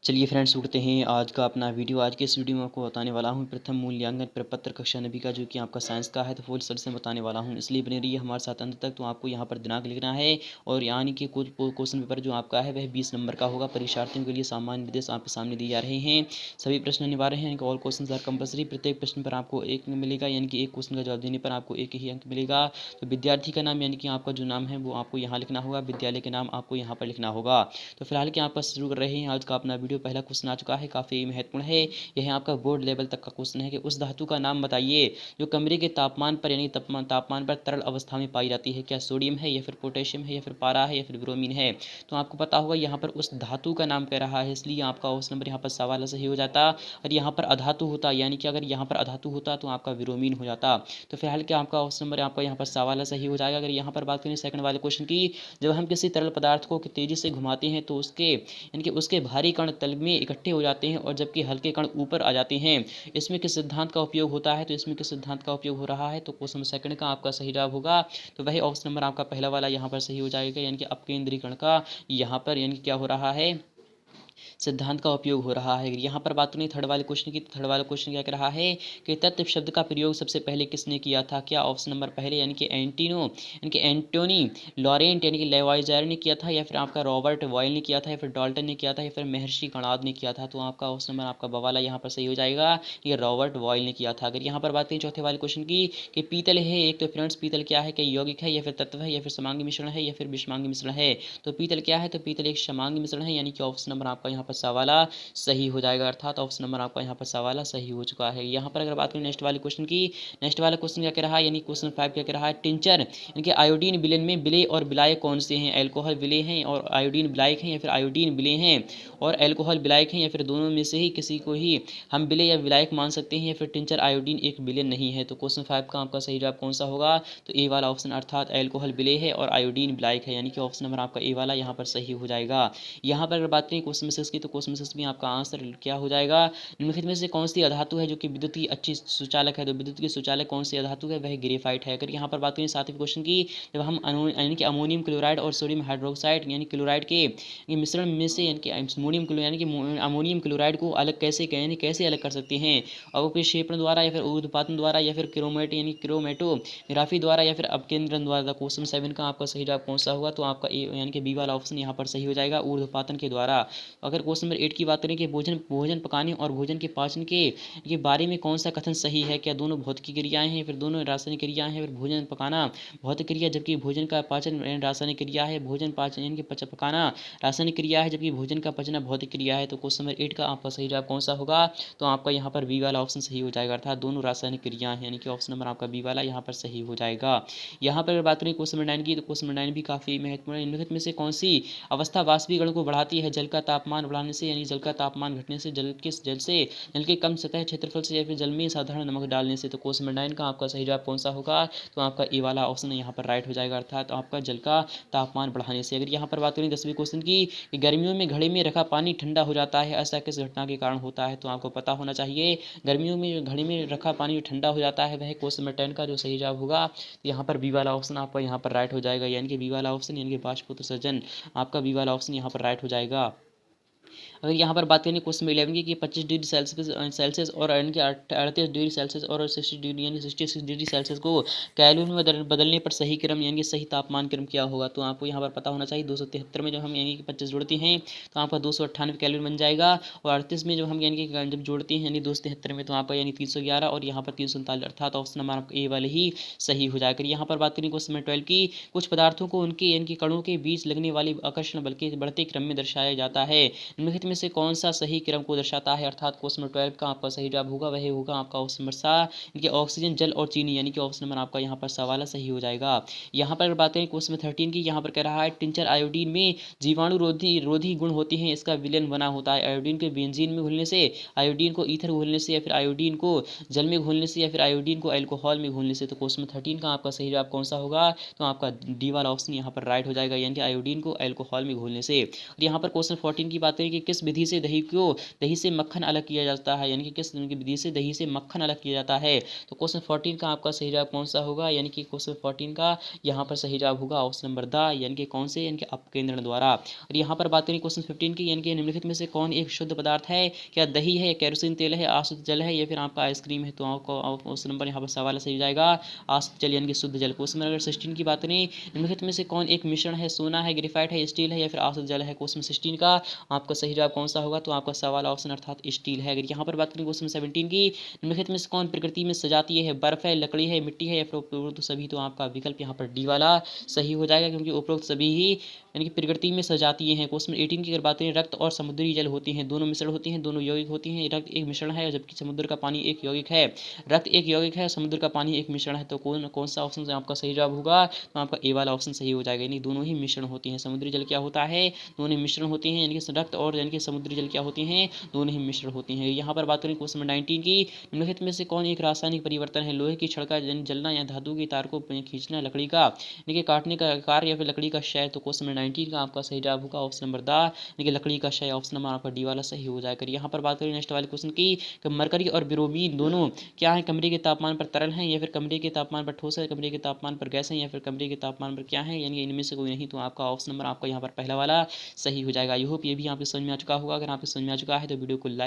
चलिए फ्रेंड्स उठते हैं आज का अपना वीडियो। आज के इस वीडियो में आपको बताने वाला हूं प्रथम मूल्यांकन प्रपत्र कक्षा 9वीं का, जो कि आपका साइंस का है। तो फुल स्टडी से बताने वाला हूं, इसलिए बने रहिए हमारे साथ अंत तक। तो आपको यहां पर दिनांक लिखना है और यानी कि कुछ क्वेश्चन पेपर जो आपका है वह 20 नंबर का होगा। परीक्षार्थियों के लिए सामान्य निर्देश आपके सामने दिए जा रहे हैं। सभी प्रश्न अनिवार्य हैं, ऑल क्वेश्चन आर कंपलसरी। प्रत्येक प्रश्न पर आपको एक अंक मिलेगा, यानी कि एक क्वेश्चन का जवाब देने पर आपको एक ही अंक मिलेगा। तो विद्यार्थी का नाम यानी कि आपका जो नाम है वो आपको यहाँ लिखना होगा, विद्यालय के नाम आपको यहाँ पर लिखना होगा। तो फिलहाल के आप शुरू कर रहे हैं आज का अपना वीडियो। पहला क्वेश्चन आ चुका है, काफ़ी महत्वपूर्ण है। यह आपका बोर्ड लेवल तक का क्वेश्चन है कि उस धातु का नाम बताइए जो कमरे के तापमान पर यानी तापमान पर तरल अवस्था में पाई जाती है। क्या सोडियम है, या फिर पोटेशियम है, या फिर पारा है, या फिर ब्रोमीन है। तो आपको पता होगा यहाँ पर उस धातु का नाम कह रहा है, इसलिए आपका ऑप्शन नंबर यहाँ पर सवाल सही हो जाता। और यहाँ पर अधातु होता, यानी कि अगर यहाँ पर अधातु होता तो आपका ब्रोमीन हो जाता। तो फिलहाल क्या आपका ऑप्शन नंबर आपका यहाँ पर सवाल सही हो जाएगा। अगर यहाँ पर बात करें सेकंड वाले क्वेश्चन की, जब हम किसी तरल पदार्थ को तेजी से घुमाते हैं तो उसके यानी कि उसके भारी कण तल में इकट्ठे हो जाते हैं और जबकि हल्के कण ऊपर आ जाते हैं। इसमें किस सिद्धांत का उपयोग होता है। तो इसमें किस सिद्धांत का उपयोग हो रहा है। तो क्वेश्चन सेकंड का आपका सही जवाब होगा। तो वही ऑप्शन नंबर आपका पहला वाला यहाँ पर सही हो जाएगा, यानी कि अपकेंद्रीकरण का यहाँ पर यानी क्या हो रहा है, सिद्धांत का उपयोग हो रहा है। यहाँ पर बात करें थर्ड वाले क्वेश्चन की, तो थर्ड वाला क्वेश्चन क्या कह रहा है कि तत्व शब्द का प्रयोग सबसे पहले किसने किया था। क्या ऑप्शन नंबर पहले यानी कि एंटोनी लॉरेंट यानी कि लेवाइजर ने किया था, या फिर आपका रॉबर्ट बॉयल ने किया था, या फिर डाल्टन ने किया था, या फिर महर्षि कणाद ने किया था। तो आपका ऑप्शन नंबर आपका बवाला यहाँ पर सही हो जाएगा, ये रॉबर्ट बॉयल ने किया था। अगर यहाँ पर बात करें चौथे वाले क्वेश्चन की कि पीतल है एक, तो फ्रेंड्स पीतल क्या है, क्या यौगिक है, या फिर तत्व है, या फिर समांगी मिश्रण है, या फिर विषमांगी मिश्रण है। तो पीतल क्या है, तो पीतल एक समांगी मिश्रण है, यानी कि ऑप्शन नंबर आपका यहाँ पर सवाला सही हो जाएगा। अर्थात ऑप्शन नंबर आपका यहाँ पर सवाल सही हो चुका है। यहाँ पर अगर बात करें नेक्स्ट वाले क्वेश्चन की, नेक्स्ट वाला क्वेश्चन क्या कह रहा है, यानी क्वेश्चन 5 क्या कह रहा है, टिंचर यानी कि आयोडीन विलेन में विलेय और विलायक कौन से हैं। एल्कोहल विलेय हैं और आयोडीन विलायक हैं, या फिर आयोडीन विलेय हैं और एल्कोहल विलायक हैं, या फिर दोनों में से ही किसी को ही हम विलेय या विलायक मान सकते हैं, या फिर टिंचर आयोडीन एक विलेय नहीं है। तो क्वेश्चन 5 का आपका सही जवाब कौन सा होगा। तो ए वाला ऑप्शन, अर्थात एल्कोहल विलेय है और आयोडीन विलायक है, यानी कि ऑप्शन नंबर आपका ए वाला यहाँ पर सही हो जाएगा। यहाँ पर अगर बात करें क्वेश्चन 6 की, तो क्वेश्चन 6 में आपका आंसर क्या हो जाएगा, निम्नलिखित में से कौन सी अधातु है जो कि विद्युत की अच्छी सुचालक है। तो विद्युत की सुचालक कौन सी अधातु है, वह ग्रेफाइट है। अगर यहाँ पर बात करें सातवें क्वेश्चन की, जब हम यानी कि अमोनियम क्लोराइड और सोडियम हाइड्रोक्साइड यानी क्लोराइड के मिश्रण में से यानी कि अमोनियम क्लोराइड को अलग कैसे यानी कैसे अलग कर सकते हैं। अवक्षेपण द्वारा, या फिर ऊर्ध्वपातन द्वारा, या फिर क्रोमेटोग्राफी द्वारा, या फिर अपकेंद्रण द्वारा। क्वेश्चन 7 का आपका सही जवाब कौन सा होगा। तो आपका यानी कि बी वाला ऑप्शन यहाँ पर सही हो जाएगा, ऊर्ध्वपातन के द्वारा। अगर क्वेश्चन नंबर 8 की बात करें कि भोजन पकाने और भोजन के पाचन के बारे में कौन सा कथन सही है। क्या दोनों भौतिक क्रियाएं हैं, फिर दोनों रासायनिक क्रियाएं हैं, फिर भोजन पकाना भौतिक क्रिया जबकि भोजन का पाचन रासायनिक क्रिया है। भोजन पाचन यानी कि पकाना रासायनिक क्रिया है, जबकि भोजन का पचना भौतिक क्रिया है। तो क्वेश्चन नंबर 8 का आपका सही जवाब कौन सा होगा। तो आपका यहाँ पर बी वाला ऑप्शन सही हो जाएगा, अर्थात दोनों रासायनिक क्रियाएं हैं, यानी कि ऑप्शन नंबर आपका बी वाला यहाँ पर सही हो जाएगा। यहाँ पर बात करें क्वेश्चन नंबर 9 की, तो क्वेश्चन नंबर 9 भी काफ़ी महत्वपूर्ण है। निम्नलिखित में से कौन सी अवस्था वाष्पीकरण को बढ़ाती है। जल का तापमान बढ़ाने से, यानी जल का तापमान घटने से, जल के कम सतह क्षेत्रफल से, या फिर जल में साधारण नमक डालने से। तो क्वेश्चन नंबर 9 का आपका सही जवाब कौन सा होगा। तो आपका ए वाला ऑप्शन यहाँ पर राइट हो जाएगा, अर्थात तो आपका जल का तापमान बढ़ाने से। अगर यहाँ पर बात करें 10वें क्वेश्चन की, गर्मियों में घड़े में रखा पानी ठंडा हो जाता है, ऐसा किस घटना के कारण होता है। तो आपको पता होना चाहिए, गर्मियों में घड़े में रखा पानी ठंडा हो जाता है, वह क्वेश्चन नंबर 10 का जो सही जवाब होगा। तो यहाँ पर बी वाला ऑप्शन आपका यहाँ पर राइट हो जाएगा, यानी कि बी वाला ऑप्शन यानी कि बाष्प उत्सर्जन, आपका बी वाला ऑप्शन यहाँ पर राइट हो जाएगा। अगर यहाँ पर बात करें क्वेश्चन नंबर 11 की कि 25 डिग्री सेल्सियस और यानी कि 38 डिग्री सेल्सियस और 60 डिग्री यानी 66 डिग्री सेल्सियस को केल्विन में बदलने पर सही क्रम यानी कि सही तापमान क्रम क्या होगा। तो आपको यहाँ पर पता होना चाहिए, 273 में जब हम यानी कि 25 जोड़ते हैं तो आपका 298 केल्विन बन जाएगा, और 38 में जब हम यानी कि जब जोड़ते हैं यानी 273 में, तो आपका यानी 311 और यहाँ पर 339, अर्थात ऑप्शन नंबर आपका ए वाले ही सही हो जाएगा। यहाँ पर बात करें क्वेश्चन नंबर 12 की, कुछ पदार्थों को उनके यानी कि कणों के बीच लगने वाली आकर्षण बल के बढ़ते क्रम में दर्शाया जाता है। निम्नलिखित में से कौन सा सही क्रम को दर्शाता है, अर्थात क्वेश्चन नंबर 12 का आपका सही जवाब होगा, वह होगा आपका ऑप्शन नंबर सा, इनके ऑक्सीजन, जल और चीनी, यानी कि ऑप्शन नंबर आपका यहाँ पर सवाल सही हो जाएगा। यहाँ पर अगर बात करें क्वेश्चन नंबर 13 की, यहाँ पर कह रहा है टिंचर आयोडीन में जीवाणु रोधी गुण होते हैं, इसका विलयन बना होता है। आयोडीन के बेंजीन में घुलने से, आयोडीन को ईथर घोलने से, या फिर आयोडीन को जल में घोलने से, या फिर आयोडीन को अल्कोहल में घोलने से। तो क्वेश्चन नंबर 13 का आपका सही जवाब कौन सा होगा। तो आपका डी वाला ऑप्शन यहाँ पर राइट हो जाएगा, यानी कि आयोडीन को अल्कोहल में घोलने से। और यहाँ पर क्वेश्चन 14 की बात करें कि किस किस विधि से दही से मक्खन अलग किया जाता है, यानी कि किस विधि से दही से मक्खन अलग किया जाता है। तो क्वेश्चन 14 का आपका सही जवाब कौन सा होगा, यानी कि क्वेश्चन 14 का यहाँ पर सही जवाब होगा ऑप्शन नंबर द, यानी कि कौन से, यानी कि अपकेंद्रण द्वारा। और यहाँ पर बात करें क्वेश्चन 15 की, यानी कि निम्नलिखित में से कौन एक शुद्ध पदार्थ है, क्या दही है, केरोसिन तेल है, अशुद्ध जल है, या फिर आपका आइसक्रीम है। तो आपको क्वेश्चन नंबर यहाँ पर सवाल सही हो जाएगा अशुद्ध जल, यानी कि शुद्ध जल। क्वेश्चन नंबर 16 की बात करें, निम्नलिखित में से कौन एक मिश्रण है, सोना है, ग्रेफाइट है, स्टील है, या फिर अशुद्ध जल है। क्वेश्चन 16 का आपका सही जवाब कौन सा होगा, तो आपका सवाल ऑप्शन अर्थात स्टील है। अगर यहाँ पर बात करें क्वेश्चन 17 की, निम्नलिखित में से कौन प्रकृति में सजातीय है, बर्फ है, लकड़ी है, मिट्टी है, या फिर उपरोक्त सभी। तो आपका विकल्प यहाँ पर डी वाला सही हो जाएगा, क्योंकि उपरोक्त सभी ही यानी कि प्रकृति में सजातीय हैं। क्वेश्चन 18 की अगर बात करें, रक्त और समुद्री जल होती हैं, दोनों मिश्रण होती हैं, दोनों यौगिक होती हैं। रक्त एक मिश्रण है जबकि समुद्र का पानी एक यौगिक है। रक्त एक यौगिक है, समुद्र का पानी एक मिश्रण है। तो कौन सा ऑप्शन आपका सही जवाब होगा, तो आपका ए वाला ऑप्शन सही हो जाएगा, यानी दोनों ही मिश्रण होती हैं। समुद्री जल क्या होता है, दोनों मिश्रण होती हैं, यानी कि रक्त और यानी कि समुद्री जल क्या होती हैं, दोनों ही मिश्रण होती हैं। यहाँ पर बात करें क्वेश्चन नंबर 19 की, निम्नलिखित में से कौन एक रासायनिक परिवर्तन है, लोहे की छड़का जलना या धातु की तार को खींचना, लकड़ी का यानी कि काटने का कार्य, या फिर लकड़ी का क्षय। तो क्वेश्चन नंबर 19 का आपका सही जवाब होगा ऑप्शन नंबर द, यानी कि लकड़ी का क्षय। ऑप्शन नंबर आपका डी वाला सही हो जाएगा। यहाँ पर बात करें नेक्स्ट वाले क्वेश्चन की, मरकरी और ब्रोमीन दोनों क्या है, कमरे के तापमान पर तरल हैं, या फिर कमरे के तापमान पर ठोस है, कमरे के तापमान पर गैस है, या फिर कमरे के तापमान पर क्या है, यानी कि इनमें से कोई नहीं। तो आपका ऑप्शन नंबर आपका यहाँ पर पहला वाला सही हो जाएगा। आई होप ये भी आपको समझ में आ चुका होगा। अगर आपको समझ में आ चुका है तो वीडियो को लाइक